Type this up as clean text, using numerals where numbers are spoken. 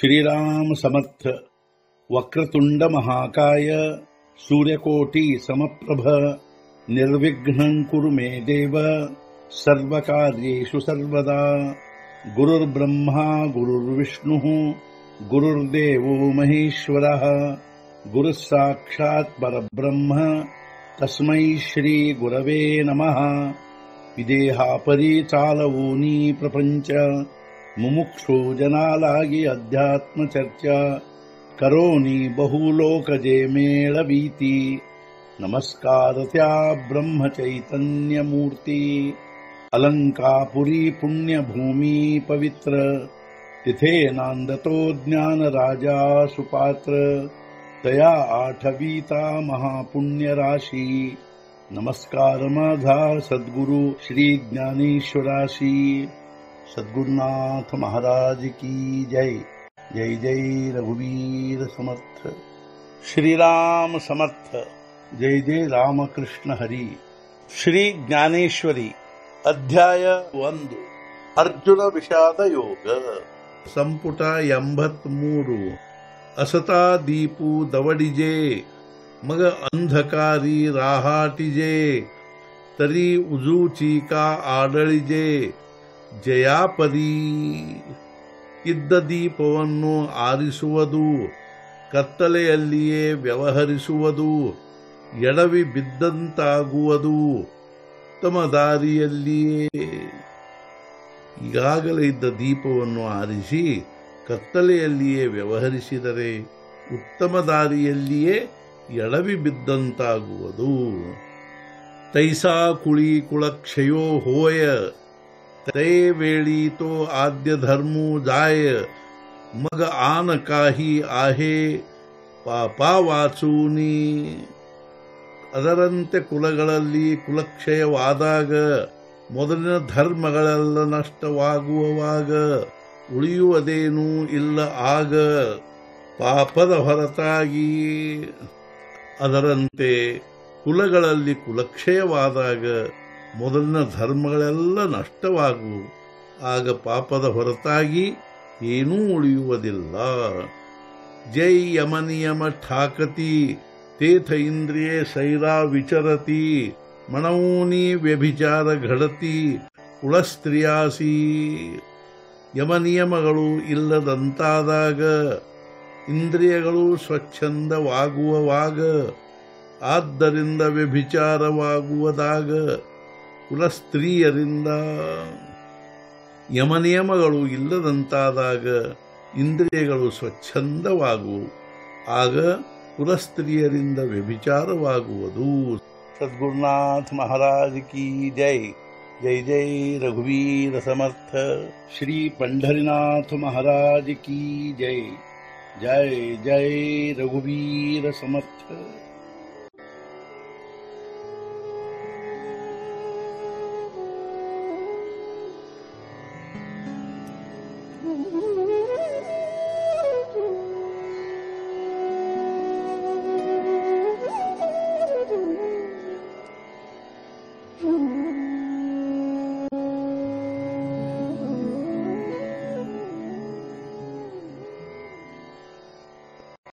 श्रीराम समर्थ। वक्रतुंड महाकाय सूर्यकोटि समप्रभ निर्विघ्नं कुरु मे देव सर्वकार्येषु सर्वदा। गुरुर्ब्रह्मा गुरुर्विष्णुः गुरुर्देवो महेश्वरः गुरुः साक्षात् परब्रह्म तस्मै श्री गुरवे नमः। विदेहापरि चालवूनी प्रपंच मुमुक्षु जनालागी अध्यात्म चर्चा करोनी बहुलोकजे मेळवीती। नमस्कार त्या ब्रह्म चैतन्य मूर्ती अलंकापुरी पुण्यभूमी पवित्र तिथे नांदतो ज्ञान राजा सुपात्र तया आठवीता महापुण्य राशी। नमस्कार माझा सद्गुरु श्री ज्ञानेश्वराशी। सद्गुरुनाथ महाराज की जय। जय जय रघुवीर समर्थ। श्रीराम समर्थ। जय जय रामकृष्ण हरी। श्री ज्ञानेश्वरी अध्याय 1 अर्जुन विषाद योग ಸಂಪುಟ 83 असता दीपू दवडिजे मग अंधकारी राहाटिजे तरी उजूची का आडಳಿजे ಜಯಾಪದಿ ಇದ್ದ ದೀಪವನ್ನು ಆರಿಸುವುದು ಕತ್ತಲೆಯಲ್ಲಿಯೇ ವ್ಯವಹರಿಸುವುದು ಎಡವಿ ಬಿದ್ದಂತಾಗುವುದು ತಮ್ಮ ದಾರಿಯಲ್ಲಿಯೇ ಈಗಾಗಲೇ ಇದ್ದ ದೀಪವನ್ನು ಆರಿಸಿ ಕತ್ತಲೆಯಲ್ಲಿಯೇ ವ್ಯವಹರಿಸಿದರೆ ಉತ್ತಮ ದಾರಿಯಲ್ಲಿಯೇ ಎಡವಿ ಬಿದ್ದಂತಾಗುವುದು। ತೈಸಾ ಕುಳಿ ಕುಳಕ್ಷಯೋ ಹೋಯ तै वेळी तो आद्य धर्मू जाय मग आन काही आहे ಪಾಪಾ ವಾಚೂನಿ। ಅದರಂತೆ ಕುಲಗಳಲ್ಲಿ ಕುಲಕ್ಷಯವಾದಾಗ ಮೊದಲಿನ ಧರ್ಮಗಳೆಲ್ಲ ನಷ್ಟವಾಗುವವಾಗ ಉಳಿಯುವುದೇನೂ ಇಲ್ಲ ಆಗ ಪಾಪದ ಹೊರತಾಗಿ। ಅದರಂತೆ ಕುಲಗಳಲ್ಲಿ ಕುಲಕ್ಷಯವಾದಾಗ ಮೊದಲಿನ ಧರ್ಮಗಳೆಲ್ಲ ನಷ್ಟವಾಗುವು ಆಗ ಪಾಪದ ಹೊರತಾಗಿ ಏನೂ ಉಳಿಯುವುದಿಲ್ಲ। ಜೈ ಯಮನಿಯಮ ಠಾಕತಿ ತೇಥ ಇಂದ್ರಿಯೇ ಸೈರಾ ವಿಚರತಿ ಮನೌನಿ ವ್ಯಭಿಚಾರ ಘಡತಿ ಕುಳಸ್ತ್ರೀಯಾಸಿ। ಯಮನಿಯಮಗಳು ಇಲ್ಲದಂತಾದಾಗ ಇಂದ್ರಿಯಗಳು ಸ್ವಚ್ಛಂದವಾಗುವವಾಗ ಆದ್ದರಿಂದ ವ್ಯಭಿಚಾರವಾಗುವುದಾಗ ಕುಲಸ್ತ್ರೀಯರಿಂದ ಯಮನಿಯಮಗಳು ಇಲ್ಲದಂತಾದಾಗ ಇಂದ್ರಿಯಗಳು ಸ್ವಚ್ಛಂದವಾಗುವು ಆಗ ಕುಲಸ್ತ್ರೀಯರಿಂದ ವ್ಯಭಿಚಾರವಾಗುವುದು। ಸದ್ಗುರುನಾಥ ಮಹಾರಾಜ್ ಕಿ ಜೈ। ಜೈ ಜೈ ರಘುವೀರ ಸಮರ್ಥ। ಶ್ರೀ पंढरीनाथ महाराज की जय। जय जय रघुवीर समर्थ।